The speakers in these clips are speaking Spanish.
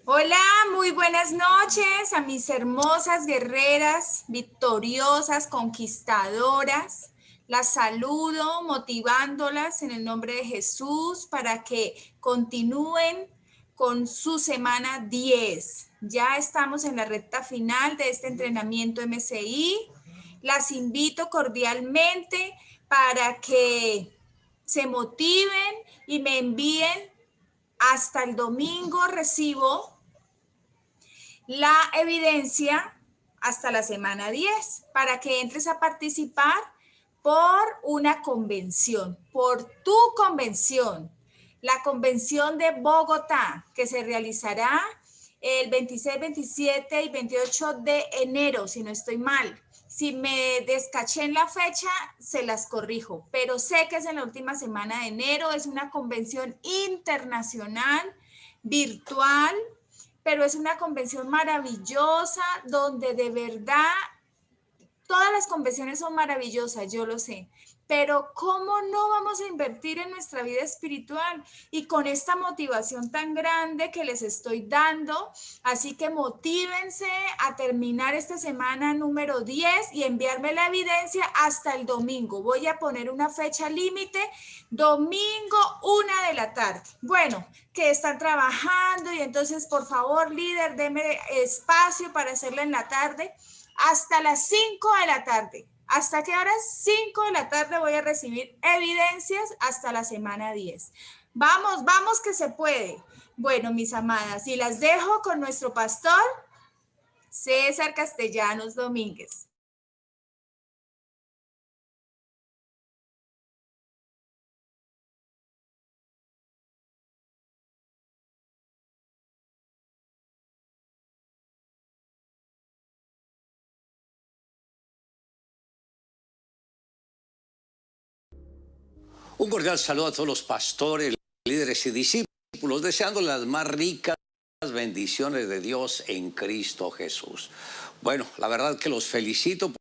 Hola, muy buenas noches a mis hermosas guerreras, victoriosas, conquistadoras. Las saludo motivándolas en el nombre de Jesús para que continúen con su semana 10. Ya estamos en la recta final de este entrenamiento MCI. Las invito cordialmente para que se motiven y me envíen. Hasta el domingo recibo la evidencia hasta la semana 10 para que entres a participar por una convención, por tu convención, la convención de Bogotá, que se realizará el 26, 27 y 28 de enero, si no estoy mal. Si me descaché en la fecha, se las corrijo, pero sé que es en la última semana de enero. Es una convención internacional, virtual, pero es una convención maravillosa donde de verdad todas las convenciones son maravillosas, yo lo sé, pero ¿cómo no vamos a invertir en nuestra vida espiritual? Y con esta motivación tan grande que les estoy dando, así que motívense a terminar esta semana número 10 y enviarme la evidencia hasta el domingo. Voy a poner una fecha límite, domingo 1 de la tarde. Bueno, que están trabajando y entonces, por favor, líder, deme espacio para hacerla en la tarde. Hasta las 5 de la tarde. ¿Hasta qué horas? 5 de la tarde voy a recibir evidencias hasta la semana 10. Vamos, vamos que se puede. Bueno, mis amadas, y las dejo con nuestro pastor, César Castellanos Domínguez. Un cordial saludo a todos los pastores, líderes y discípulos, deseando las más ricas bendiciones de Dios en Cristo Jesús. Bueno, la verdad que los felicito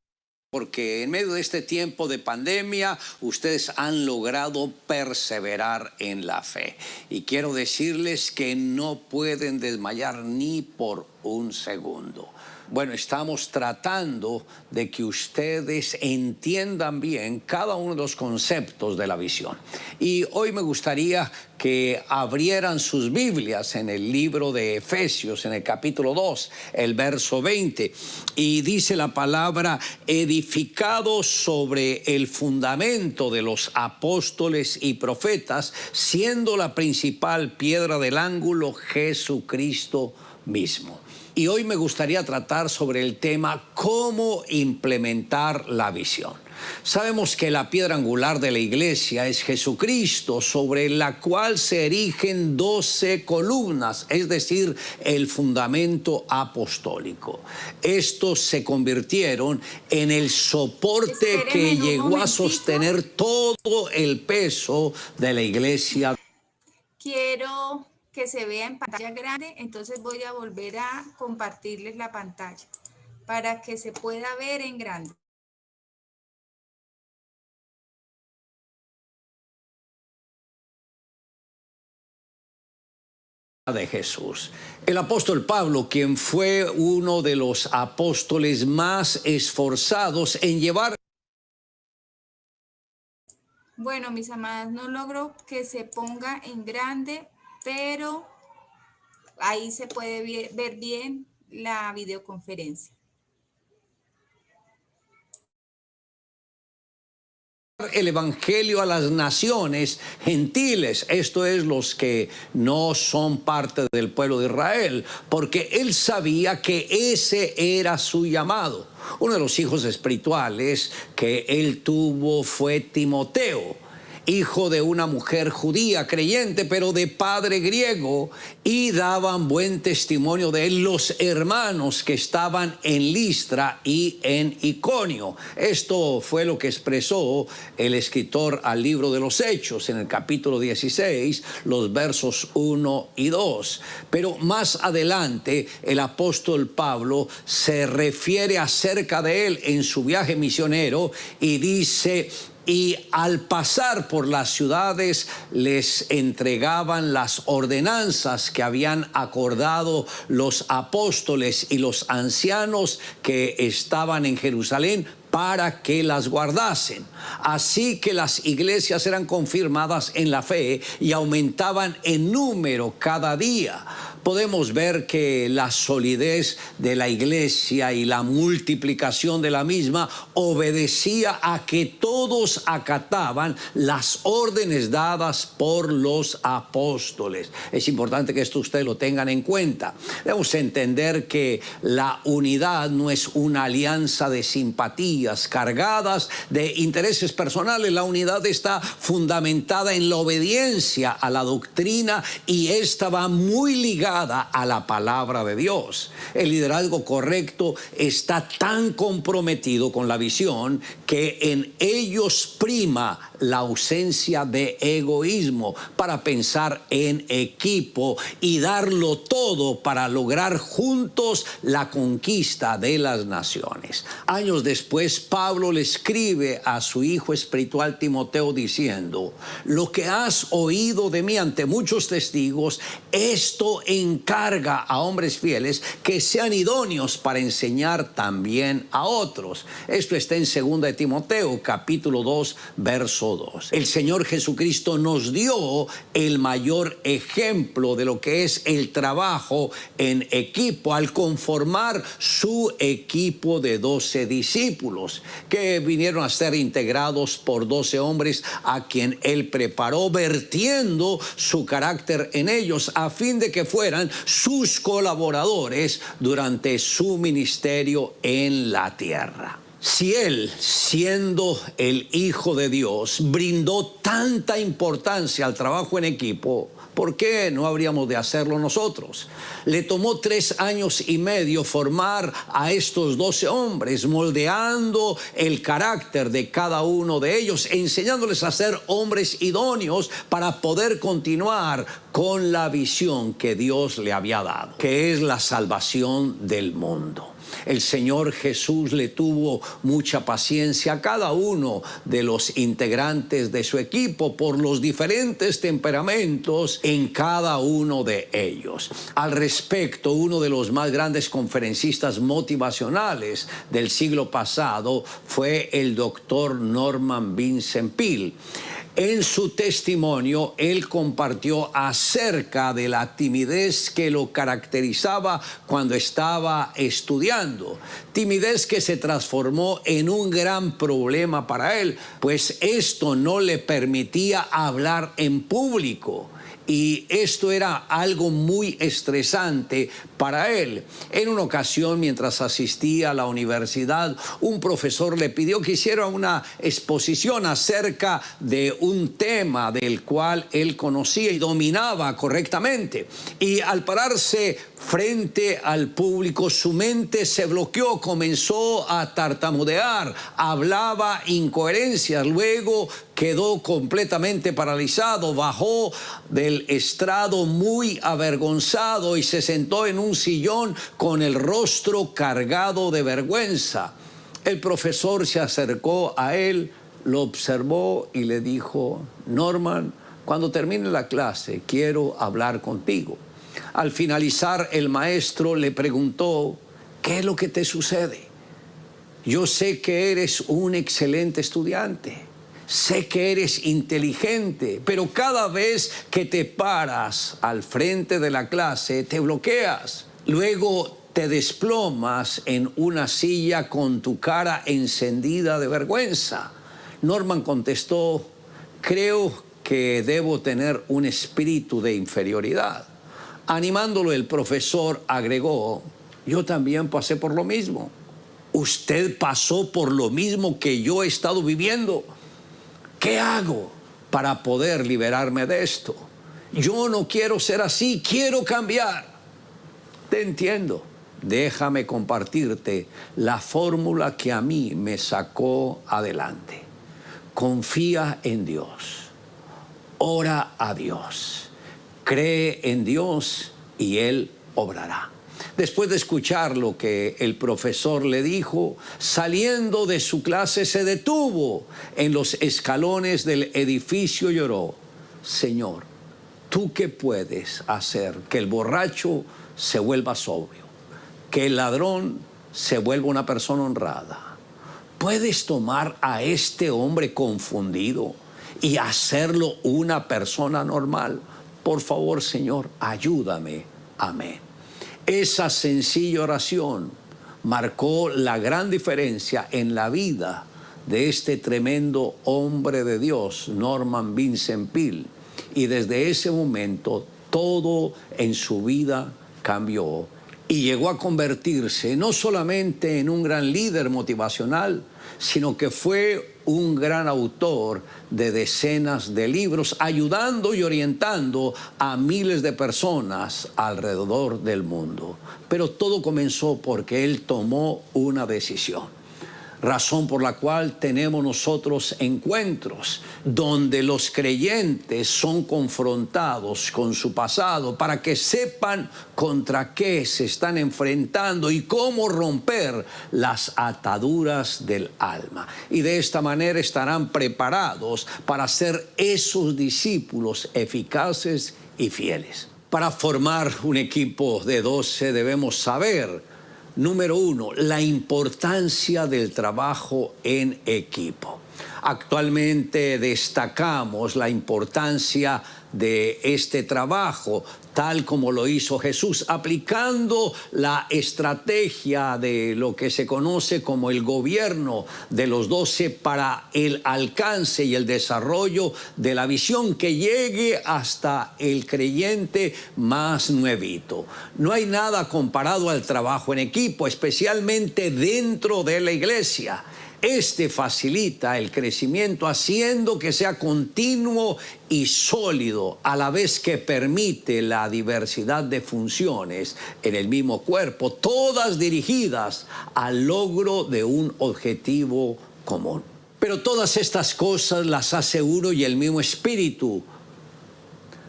porque en medio de este tiempo de pandemia ustedes han logrado perseverar en la fe. Y quiero decirles que no pueden desmayar ni por un segundo. Bueno, estamos tratando de que ustedes entiendan bien cada uno de los conceptos de la visión. Y hoy me gustaría que abrieran sus Biblias en el libro de Efesios, en el capítulo 2, el verso 20. Y dice la palabra, edificados sobre el fundamento de los apóstoles y profetas, siendo la principal piedra del ángulo Jesucristo mismo. Y hoy me gustaría tratar sobre el tema cómo implementar la visión. Sabemos que la piedra angular de la iglesia es Jesucristo, sobre la cual se erigen 12 columnas, es decir, el fundamento apostólico. Estos se convirtieron en el soporte que llegó a sostener todo el peso de la iglesia. Quiero que se vea en pantalla grande, entonces voy a volver a compartirles la pantalla para que se pueda ver en grande. De Jesús. El apóstol Pablo, quien fue uno de los apóstoles más esforzados en llevar. Bueno, mis amadas, no logro que se ponga en grande, pero ahí se puede ver bien la videoconferencia. El evangelio a las naciones gentiles, esto es, los que no son parte del pueblo de Israel, porque él sabía que ese era su llamado. Uno de los hijos espirituales que él tuvo fue Timoteo, hijo de una mujer judía creyente, pero de padre griego, y daban buen testimonio de él los hermanos que estaban en Listra y en Iconio. Esto fue lo que expresó el escritor al libro de los Hechos en el capítulo 16, los versos 1 y 2. Pero más adelante el apóstol Pablo se refiere acerca de él en su viaje misionero y dice y al pasar por las ciudades les entregaban las ordenanzas que habían acordado los apóstoles y los ancianos que estaban en Jerusalén para que las guardasen. Así que las iglesias eran confirmadas en la fe y aumentaban en número cada día. Podemos ver que la solidez de la iglesia y la multiplicación de la misma obedecía a que todos acataban las órdenes dadas por los apóstoles. Es importante que esto ustedes lo tengan en cuenta. Debemos entender que la unidad no es una alianza de simpatías cargadas de intereses personales. La unidad está fundamentada en la obediencia a la doctrina y esta va muy ligada a la palabra de Dios. El liderazgo correcto está tan comprometido con la visión que en ellos prima la ausencia de egoísmo para pensar en equipo y darlo todo para lograr juntos la conquista de las naciones. Años después, Pablo le escribe a su hijo espiritual Timoteo diciendo: lo que has oído de mí ante muchos testigos, esto encarga a hombres fieles que sean idóneos para enseñar también a otros. Esto está en 2 de Timoteo, capítulo 2, verso 2. El Señor Jesucristo nos dio el mayor ejemplo de lo que es el trabajo en equipo al conformar su equipo de 12 discípulos que vinieron a ser integrados por 12 hombres a quien Él preparó, vertiendo su carácter en ellos a fin de que fueran sus colaboradores durante su ministerio en la tierra. Si Él, siendo el Hijo de Dios, brindó tanta importancia al trabajo en equipo, ¿por qué no habríamos de hacerlo nosotros? Le tomó 3 años y medio formar a estos 12 hombres, moldeando el carácter de cada uno de ellos, enseñándoles a ser hombres idóneos para poder continuar con la visión que Dios le había dado, que es la salvación del mundo. El Señor Jesús le tuvo mucha paciencia a cada uno de los integrantes de su equipo por los diferentes temperamentos en cada uno de ellos. Al respecto, uno de los más grandes conferencistas motivacionales del siglo pasado fue el doctor Norman Vincent Peale. En su testimonio, él compartió acerca de la timidez que lo caracterizaba cuando estaba estudiando. Timidez que se transformó en un gran problema para él, pues esto no le permitía hablar en público. Y esto era algo muy estresante para él. En una ocasión, mientras asistía a la universidad, un profesor le pidió que hiciera una exposición acerca de un tema del cual él conocía y dominaba correctamente. Y al pararse frente al público, su mente se bloqueó, comenzó a tartamudear, hablaba incoherencias, luego quedó completamente paralizado, bajó del estrado muy avergonzado y se sentó en un sillón con el rostro cargado de vergüenza. El profesor se acercó a él, lo observó y le dijo: Norman, cuando termine la clase quiero hablar contigo. Al finalizar, el maestro le preguntó: ¿qué es lo que te sucede? Yo sé que eres un excelente estudiante, sé que eres inteligente, pero cada vez que te paras al frente de la clase te bloqueas. Luego te desplomas en una silla con tu cara encendida de vergüenza. Norman contestó: creo que debo tener un espíritu de inferioridad. Animándolo, el profesor agregó: yo también pasé por lo mismo. Usted pasó por lo mismo que yo he estado viviendo. ¿Qué hago para poder liberarme de esto? Yo no quiero ser así, quiero cambiar. Te entiendo. Déjame compartirte la fórmula que a mí me sacó adelante. Confía en Dios. Ora a Dios. Cree en Dios y Él obrará. Después de escuchar lo que el profesor le dijo, saliendo de su clase se detuvo en los escalones del edificio y lloró: Señor, ¿tú qué puedes hacer que el borracho se vuelva sobrio, que el ladrón se vuelva una persona honrada? ¿Puedes tomar a este hombre confundido y hacerlo una persona normal? Por favor, Señor, ayúdame. Amén. Esa sencilla oración marcó la gran diferencia en la vida de este tremendo hombre de Dios, Norman Vincent Peale. Y desde ese momento todo en su vida cambió y llegó a convertirse no solamente en un gran líder motivacional, sino que fue un gran autor de decenas de libros, ayudando y orientando a miles de personas alrededor del mundo. Pero todo comenzó porque él tomó una decisión. Razón por la cual tenemos nosotros encuentros donde los creyentes son confrontados con su pasado para que sepan contra qué se están enfrentando y cómo romper las ataduras del alma. Y de esta manera estarán preparados para ser esos discípulos eficaces y fieles. Para formar un equipo de 12 debemos saber, número 1, la importancia del trabajo en equipo. Actualmente destacamos la importancia de este trabajo, tal como lo hizo Jesús, aplicando la estrategia de lo que se conoce como el gobierno de los 12 para el alcance y el desarrollo de la visión que llegue hasta el creyente más nuevito. No hay nada comparado al trabajo en equipo, especialmente dentro de la iglesia. Este facilita el crecimiento haciendo que sea continuo y sólido, a la vez que permite la diversidad de funciones en el mismo cuerpo, todas dirigidas al logro de un objetivo común. Pero todas estas cosas las hace uno y el mismo Espíritu,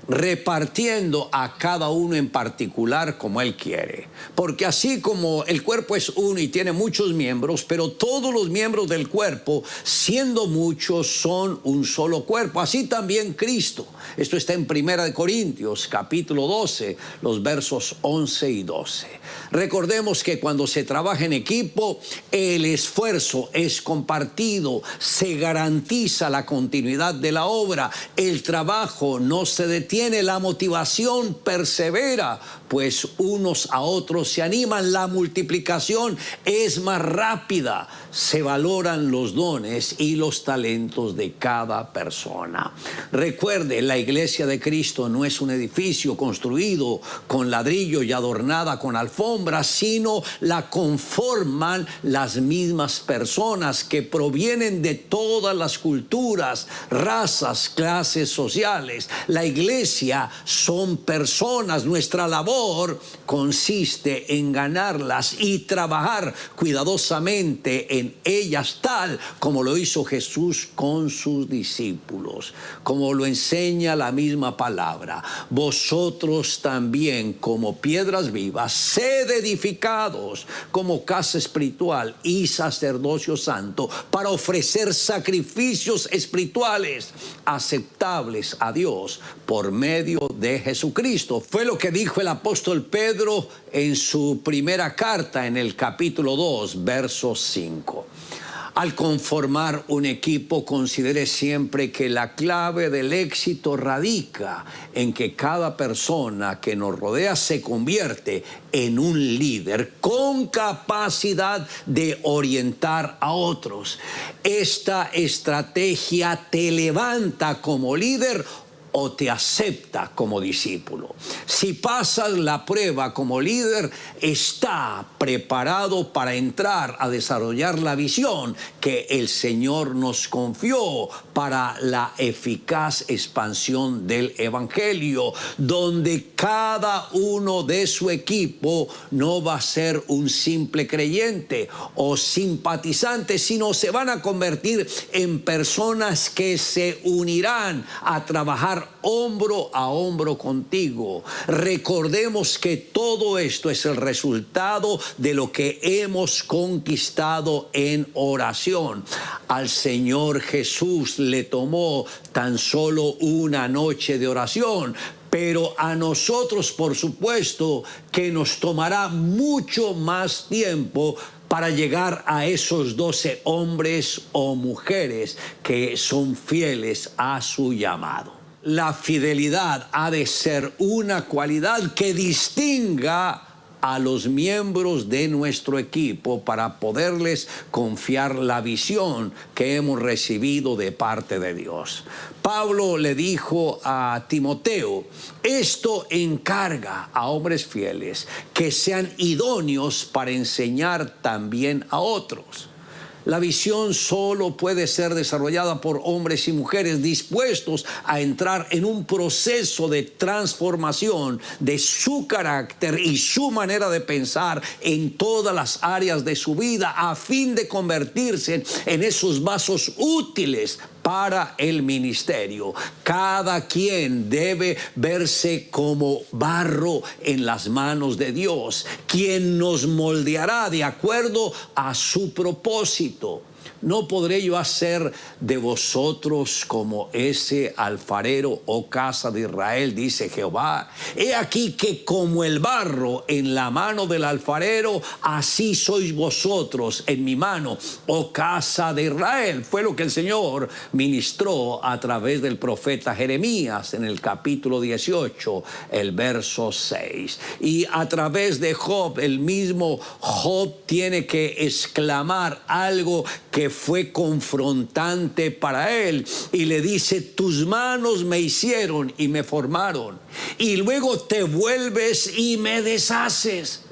repartiendo a cada uno en particular como Él quiere. Porque así como el cuerpo es uno y tiene muchos miembros, pero todos los miembros del cuerpo, siendo muchos, son un solo cuerpo. Así también Cristo. Esto está en 1 Corintios, capítulo 12, los versos 11 y 12. Recordemos que cuando se trabaja en equipo, el esfuerzo es compartido, se garantiza la continuidad de la obra, el trabajo no se detiene, la motivación persevera, pues unos a otros se animan, la multiplicación es más rápida, se valoran los dones y los talentos de cada persona. Recuerde, la iglesia de Cristo no es un edificio construido con ladrillo y adornada con alfombras, sino la conforman las mismas personas que provienen de todas las culturas, razas, clases sociales. La iglesia son personas. Nuestra labor consiste en ganarlas y trabajar cuidadosamente en ellas, tal como lo hizo Jesús con sus discípulos, como lo enseña la misma palabra. Vosotros también, como piedras vivas, sed edificados como casa espiritual y sacerdocio santo, para ofrecer sacrificios espirituales aceptables a Dios por medio de Jesucristo. Fue lo que dijo el apóstol Pedro en su primera carta, en el capítulo 2, verso 5. Al conformar un equipo, considere siempre que la clave del éxito radica en que cada persona que nos rodea se convierte en un líder con capacidad de orientar a otros. Esta estrategia te levanta como líder o te acepta como discípulo. Si pasas la prueba como líder, está preparado para entrar a desarrollar la visión que el Señor nos confió para la eficaz expansión del Evangelio, donde cada uno de su equipo no va a ser un simple creyente o simpatizante, sino se van a convertir en personas que se unirán a trabajar hombro a hombro contigo. Recordemos que todo esto es el resultado de lo que hemos conquistado en oración. Al Señor Jesús le tomó tan solo una noche de oración, pero a nosotros, por supuesto, que nos tomará mucho más tiempo para llegar a esos 12 hombres o mujeres que son fieles a su llamado. La fidelidad ha de ser una cualidad que distinga a los miembros de nuestro equipo para poderles confiar la visión que hemos recibido de parte de Dios. Pablo le dijo a Timoteo: esto encarga a hombres fieles que sean idóneos para enseñar también a otros. La visión solo puede ser desarrollada por hombres y mujeres dispuestos a entrar en un proceso de transformación de su carácter y su manera de pensar en todas las áreas de su vida, a fin de convertirse en esos vasos útiles para el ministerio. Cada quien debe verse como barro en las manos de Dios, quien nos moldeará de acuerdo a su propósito. No podré yo hacer de vosotros como ese alfarero, oh casa de Israel, dice Jehová. He aquí que como el barro en la mano del alfarero, así sois vosotros en mi mano, oh casa de Israel. Fue lo que el Señor ministró a través del profeta Jeremías en el capítulo 18, el verso 6. Y a través de Job, el mismo Job tiene que exclamar algo que fue confrontante para él, y le dice: tus manos me hicieron y me formaron, y luego te vuelves y me deshaces.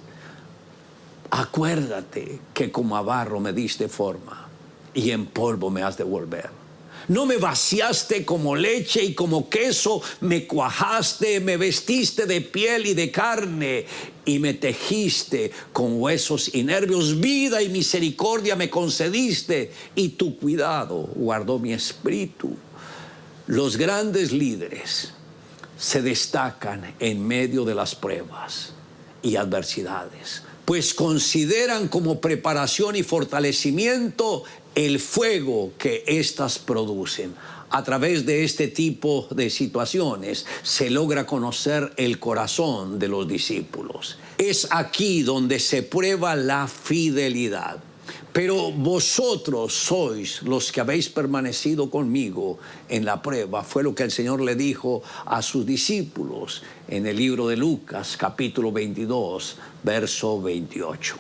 Acuérdate que como a barro me diste forma y en polvo me has de volver. No me vaciaste como leche y como queso me cuajaste, me vestiste de piel y de carne y me tejiste con huesos y nervios. Vida y misericordia me concediste y tu cuidado guardó mi espíritu. Los grandes líderes se destacan en medio de las pruebas y adversidades, pues consideran como preparación y fortalecimiento el fuego que éstas producen. A través de este tipo de situaciones se logra conocer el corazón de los discípulos. Es aquí donde se prueba la fidelidad. Pero vosotros sois los que habéis permanecido conmigo en la prueba. Fue lo que el Señor le dijo a sus discípulos en el libro de Lucas, capítulo 22, verso 28.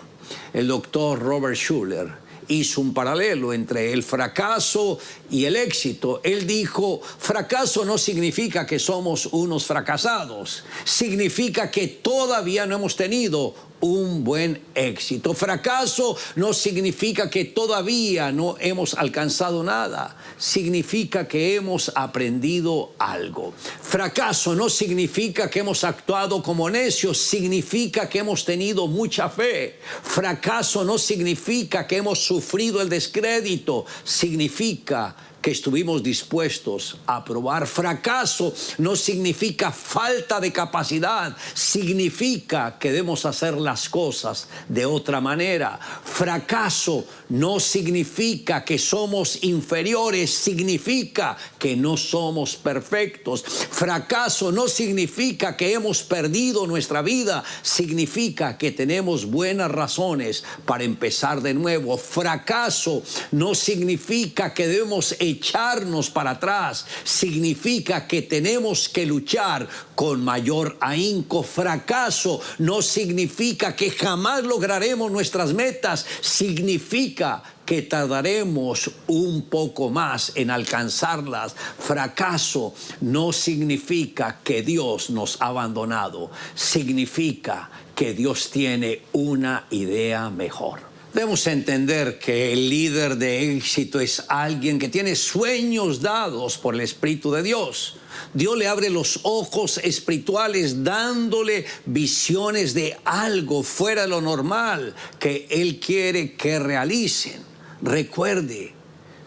El doctor Robert Schuller hizo un paralelo entre el fracaso y el éxito. Él dijo: fracaso no significa que somos unos fracasados, significa que todavía no hemos tenido un buen éxito. Fracaso no significa que todavía no hemos alcanzado nada, significa que hemos aprendido algo. Fracaso no significa que hemos actuado como necios, significa que hemos tenido mucha fe. Fracaso no significa que hemos sufrido el descrédito, significa que estuvimos dispuestos a probar. Fracaso no significa falta de capacidad, significa que debemos hacer las cosas de otra manera. Fracaso no significa que somos inferiores, significa que no somos perfectos. Fracaso no significa que hemos perdido nuestra vida, significa que tenemos buenas razones para empezar de nuevo. Fracaso no significa que debemos echarnos para atrás, significa que tenemos que luchar con mayor ahínco. Fracaso no significa que jamás lograremos nuestras metas, significa que tardaremos un poco más en alcanzarlas. Fracaso no significa que Dios nos ha abandonado, significa que Dios tiene una idea mejor. Debemos entender que el líder de éxito es alguien que tiene sueños dados por el Espíritu de Dios. Dios le abre los ojos espirituales dándole visiones de algo fuera de lo normal que Él quiere que realicen. Recuerde,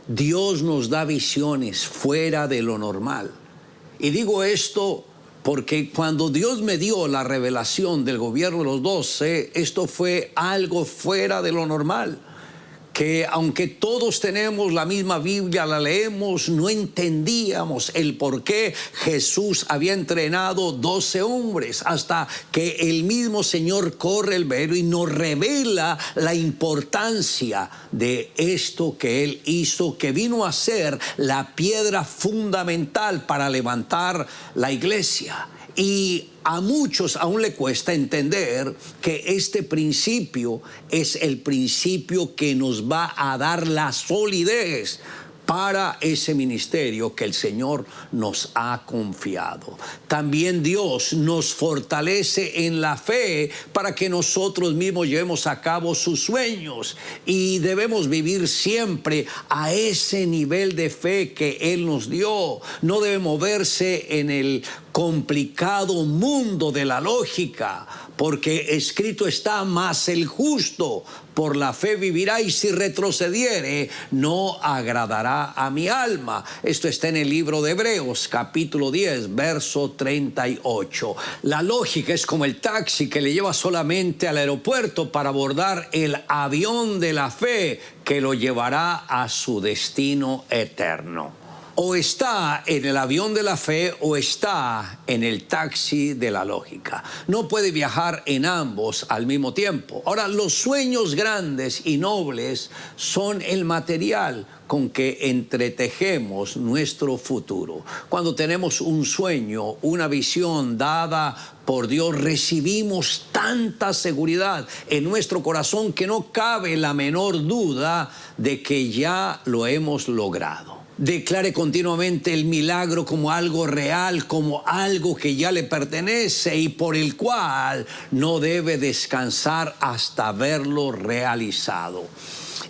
Dios nos da visiones fuera de lo normal. Y digo esto porque cuando Dios me dio la revelación del gobierno de los 12, esto fue algo fuera de lo normal. Que aunque todos tenemos la misma Biblia, la leemos, no entendíamos el por qué Jesús había entrenado 12 hombres, hasta que el mismo Señor corre el velo y nos revela la importancia de esto que Él hizo, que vino a ser la piedra fundamental para levantar la iglesia. Y a muchos aún le cuesta entender que este principio es el principio que nos va a dar la solidez para ese ministerio que el Señor nos ha confiado. También Dios nos fortalece en la fe para que nosotros mismos llevemos a cabo sus sueños, y debemos vivir siempre a ese nivel de fe que Él nos dio. No debe moverse en el complicado mundo de la lógica, porque escrito está: mas el justo por la fe vivirá, y si retrocediere no agradará a mi alma. Esto está en el libro de Hebreos, capítulo 10, verso 38. La lógica es como el taxi que le lleva solamente al aeropuerto para abordar el avión de la fe que lo llevará a su destino eterno. O está en el avión de la fe o está en el taxi de la lógica. No puede viajar en ambos al mismo tiempo. Ahora, los sueños grandes y nobles son el material con que entretejemos nuestro futuro. Cuando tenemos un sueño, una visión dada por Dios, recibimos tanta seguridad en nuestro corazón que no cabe la menor duda de que ya lo hemos logrado. Declare continuamente el milagro como algo real, como algo que ya le pertenece y por el cual no debe descansar hasta verlo realizado.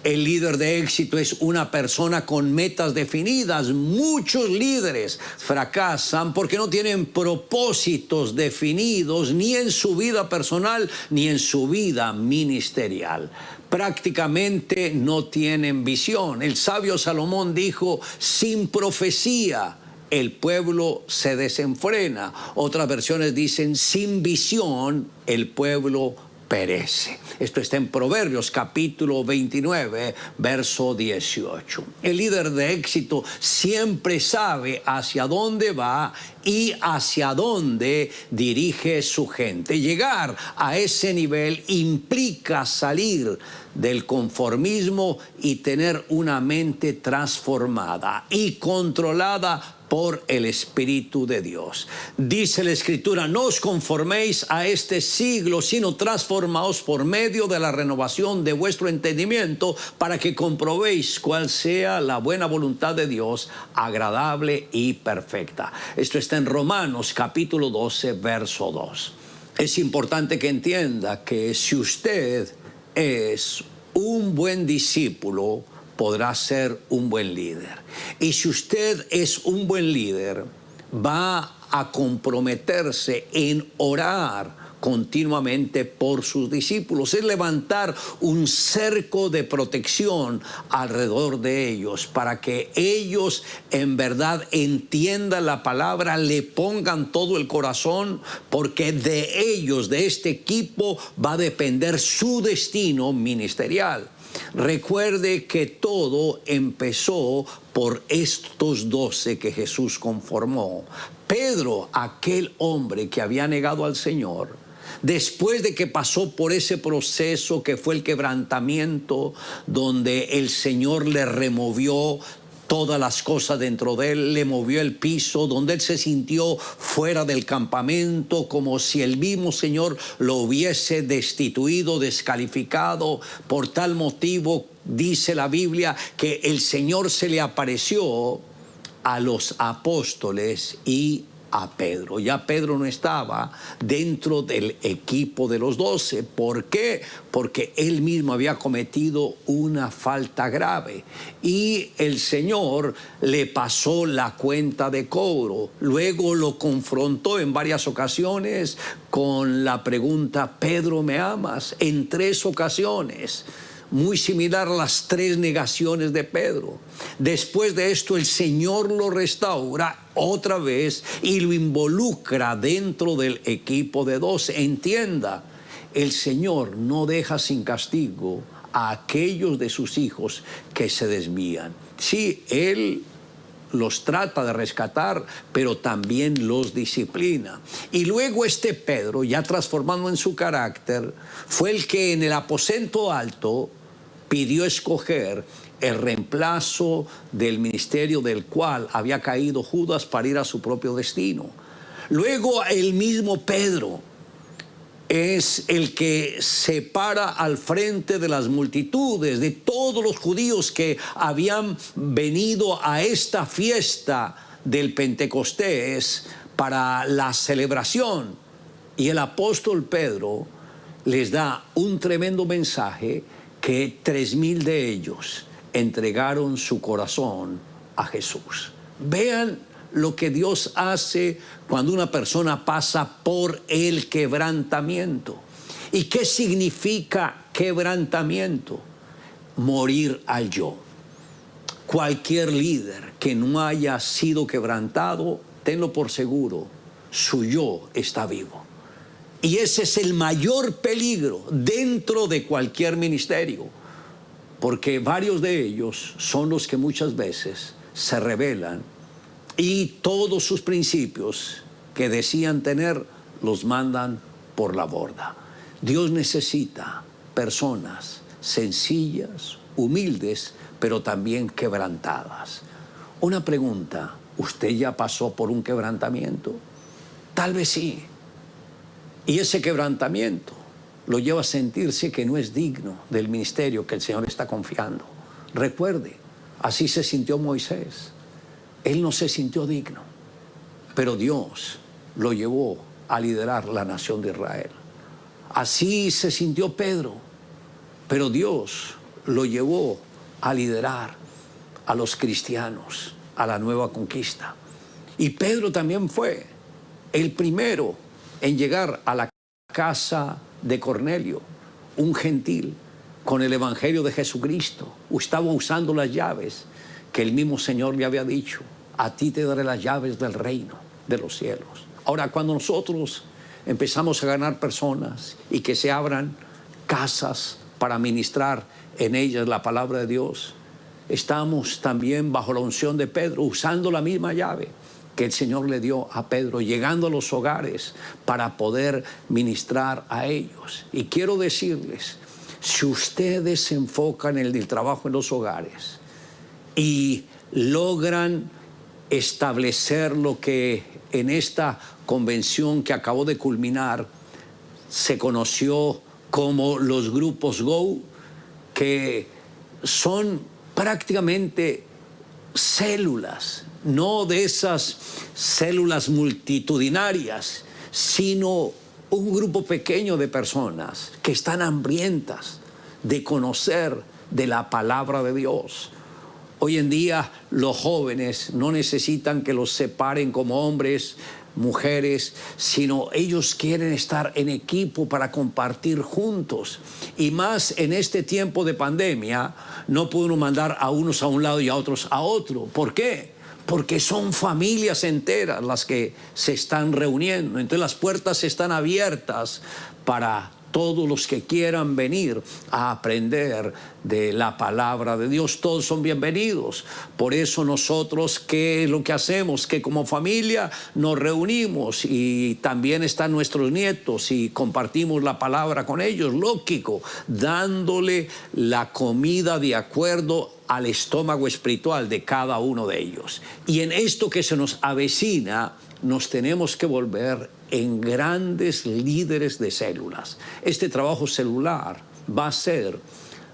El líder de éxito es una persona con metas definidas. Muchos líderes fracasan porque no tienen propósitos definidos ni en su vida personal ni en su vida ministerial. Prácticamente no tienen visión. El sabio Salomón dijo: sin profecía el pueblo se desenfrena. Otras versiones dicen: sin visión el pueblo perece. Esto está en Proverbios capítulo 29, verso 18. El líder de éxito siempre sabe hacia dónde va y hacia dónde dirige su gente. Llegar a ese nivel implica salir del conformismo y tener una mente transformada y controlada por el Espíritu de Dios. Dice la Escritura: no os conforméis a este siglo, sino transformaos por medio de la renovación de vuestro entendimiento, para que comprobéis cuál sea la buena voluntad de Dios, agradable y perfecta. Esto está en Romanos capítulo 12, verso 2. Es importante que entienda que si usted es un buen discípulo, podrá ser un buen líder. Y si usted es un buen líder, va a comprometerse en orar continuamente por sus discípulos. Es levantar un cerco de protección alrededor de ellos para que ellos en verdad entiendan la palabra, le pongan todo el corazón, porque de ellos, de este equipo, va a depender su destino ministerial. Recuerde que todo empezó por estos 12 que Jesús conformó. Pedro, aquel hombre que había negado al Señor, después de que pasó por ese proceso que fue el quebrantamiento, donde el Señor le removió todas las cosas dentro de él, le movió el piso, donde él se sintió fuera del campamento, como si el mismo Señor lo hubiese destituido, descalificado. Por tal motivo, dice la Biblia, que el Señor se le apareció a los apóstoles y a Pedro. Ya Pedro no estaba dentro del equipo de los 12. ¿Por qué? Porque él mismo había cometido una falta grave y el Señor le pasó la cuenta de cobro. Luego lo confrontó en varias ocasiones con la pregunta: Pedro, ¿me amas? En 3 ocasiones. Muy similar a las 3 negaciones de Pedro. Después de esto, el Señor lo restaura otra vez y lo involucra dentro del equipo de 12. Entienda, el Señor no deja sin castigo a aquellos de sus hijos que se desvían. Sí, Él los trata de rescatar, pero también los disciplina. Y luego este Pedro, ya transformado en su carácter, fue el que en el aposento alto pidió escoger el reemplazo del ministerio del cual había caído Judas para ir a su propio destino. Luego el mismo Pedro es el que se para al frente de las multitudes, de todos los judíos que habían venido a esta fiesta del Pentecostés para la celebración. Y el apóstol Pedro les da un tremendo mensaje que 3,000 de ellos entregaron su corazón a Jesús. Vean lo que Dios hace cuando una persona pasa por el quebrantamiento. ¿Y qué significa quebrantamiento? Morir al yo. Cualquier líder que no haya sido quebrantado, tenlo por seguro, su yo está vivo. Y ese es el mayor peligro dentro de cualquier ministerio, porque varios de ellos son los que muchas veces se rebelan y todos sus principios que decían tener los mandan por la borda. Dios necesita personas sencillas, humildes, pero también quebrantadas. Una pregunta, ¿usted ya pasó por un quebrantamiento? Tal vez sí. Y ese quebrantamiento lo lleva a sentirse que no es digno del ministerio que el Señor está confiando. Recuerde, así se sintió Moisés. Él no se sintió digno, pero Dios lo llevó a liderar la nación de Israel. Así se sintió Pedro, pero Dios lo llevó a liderar a los cristianos, a la nueva conquista. Y Pedro también fue el primero en llegar a la casa de Cornelio, un gentil, con el evangelio de Jesucristo. Estaba usando las llaves que el mismo Señor le había dicho: a ti te daré las llaves del reino de los cielos. Ahora, cuando nosotros empezamos a ganar personas y que se abran casas para ministrar en ellas la palabra de Dios, estamos también bajo la unción de Pedro, usando la misma llave que el Señor le dio a Pedro, llegando a los hogares para poder ministrar a ellos. Y quiero decirles, si ustedes se enfocan en el trabajo en los hogares y logran establecer lo que en esta convención que acabó de culminar se conoció como los grupos Go, que son prácticamente células, no de esas células multitudinarias, sino un grupo pequeño de personas que están hambrientas de conocer de la palabra de Dios. Hoy en día los jóvenes no necesitan que los separen como hombres, mujeres, sino ellos quieren estar en equipo para compartir juntos. Y más en este tiempo de pandemia, no podemos mandar a unos a un lado y a otros a otro. ¿Por qué? Porque son familias enteras las que se están reuniendo. Entonces las puertas están abiertas para todos los que quieran venir a aprender de la palabra de Dios. Todos son bienvenidos. Por eso nosotros, ¿qué es lo que hacemos? Que como familia nos reunimos y también están nuestros nietos y compartimos la palabra con ellos, lógico, dándole la comida de acuerdo al estómago espiritual de cada uno de ellos. Y en esto que se nos avecina, nos tenemos que volver en grandes líderes de células. Este trabajo celular va a ser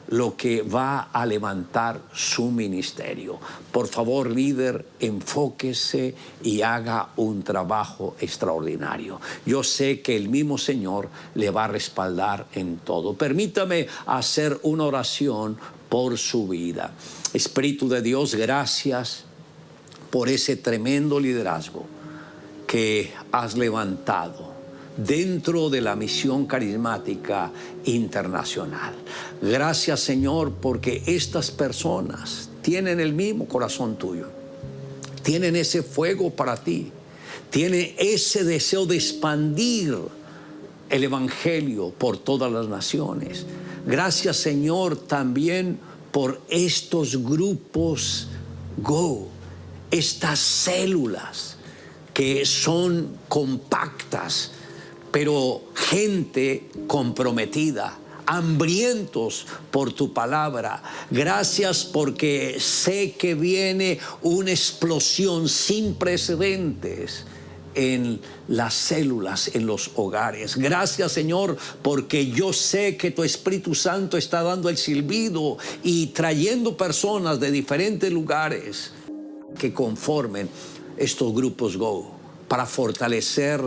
lo que va a levantar su ministerio. Por favor, líder, enfóquese y haga un trabajo extraordinario. Yo sé que el mismo Señor le va a respaldar en todo. Permítame hacer una oración por su vida. Espíritu de Dios, gracias por ese tremendo liderazgo que has levantado dentro de la misión carismática internacional. Gracias, Señor, porque estas personas tienen el mismo corazón tuyo. tienen ese fuego para ti, tienen ese deseo de expandir el Evangelio por todas las naciones. Gracias, Señor, también por estos grupos Go, estas células que son compactas, pero gente comprometida, hambrientos por tu palabra. Gracias porque sé que viene una explosión sin precedentes en las células, en los hogares. Gracias, Señor, porque yo sé que tu Espíritu Santo está dando el silbido y trayendo personas de diferentes lugares que conformen estos grupos Go para fortalecer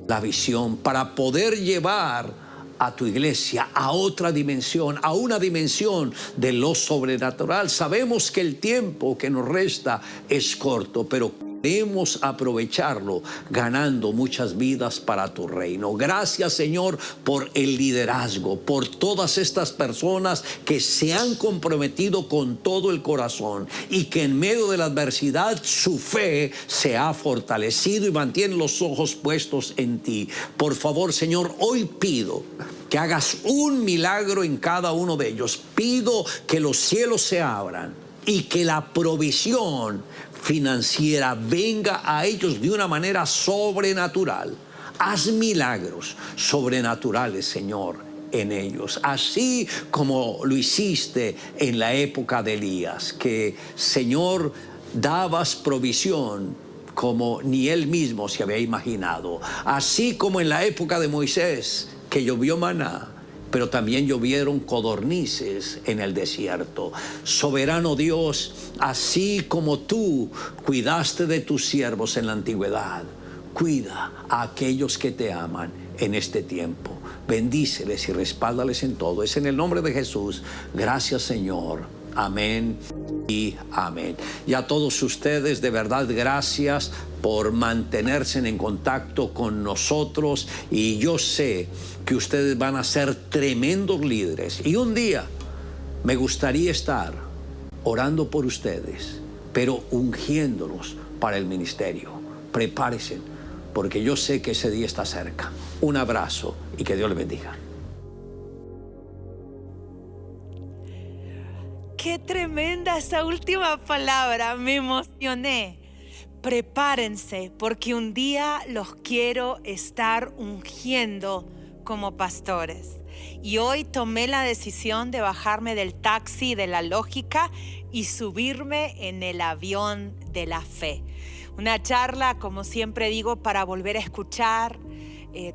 la visión, para poder llevar a tu iglesia a otra dimensión, a una dimensión de lo sobrenatural. Sabemos que el tiempo que nos resta es corto, pero queremos aprovecharlo ganando muchas vidas para tu reino. Gracias, Señor, por el liderazgo, por todas estas personas que se han comprometido con todo el corazón y que en medio de la adversidad su fe se ha fortalecido y mantienen los ojos puestos en ti. Por favor, Señor, hoy pido que hagas un milagro en cada uno de ellos. Pido que los cielos se abran y que la provisión financiera venga a ellos de una manera sobrenatural. Haz milagros sobrenaturales, Señor, en ellos, así como lo hiciste en la época de Elías, que, Señor, dabas provisión como ni él mismo se había imaginado, así como en la época de Moisés, que llovió maná, pero también llovieron codornices en el desierto. Soberano Dios, así como tú cuidaste de tus siervos en la antigüedad, cuida a aquellos que te aman en este tiempo. Bendíceles y respáldales en todo. Es en el nombre de Jesús. Gracias, Señor. Amén y amén. Y a todos ustedes, de verdad, gracias por mantenerse en contacto con nosotros, y yo sé que ustedes van a ser tremendos líderes, y un día me gustaría estar orando por ustedes, pero ungiéndolos para el ministerio. Prepárense, porque yo sé que ese día está cerca. Un abrazo y que Dios les bendiga. ¡Qué tremenda esa última palabra! Me emocioné. Prepárense, porque un día los quiero estar ungiendo como pastores. Y hoy tomé la decisión de bajarme del taxi de la lógica y subirme en el avión de la fe. Una charla, como siempre digo, para volver a escuchar.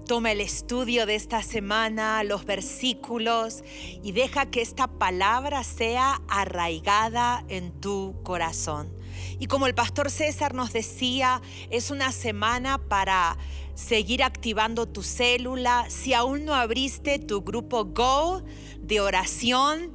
Toma el estudio de esta semana, los versículos, y deja que esta palabra sea arraigada en tu corazón. Y como el pastor César nos decía, es una semana para seguir activando tu célula. Si aún no abriste tu grupo Go de oración,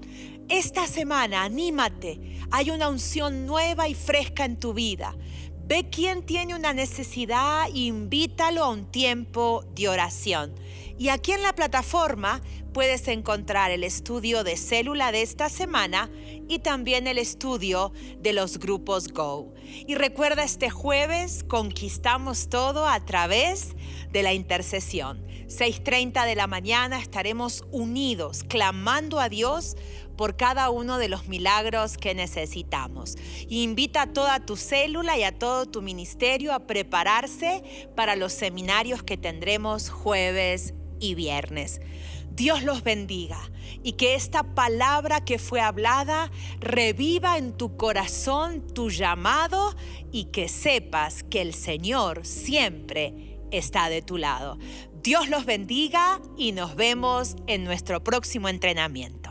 esta semana anímate. Hay una unción nueva y fresca en tu vida. Ve quién tiene una necesidad e invítalo a un tiempo de oración. Y aquí en la plataforma puedes encontrar el estudio de célula de esta semana y también el estudio de los grupos Go. Y recuerda, este jueves conquistamos todo a través de la intercesión. 6:30 de la mañana estaremos unidos, clamando a Dios por cada uno de los milagros que necesitamos. Invita a toda tu célula y a todo tu ministerio a prepararse para los seminarios que tendremos jueves y viernes. Dios los bendiga y que esta palabra que fue hablada reviva en tu corazón tu llamado, y que sepas que el Señor siempre está de tu lado. Dios los bendiga y nos vemos en nuestro próximo entrenamiento.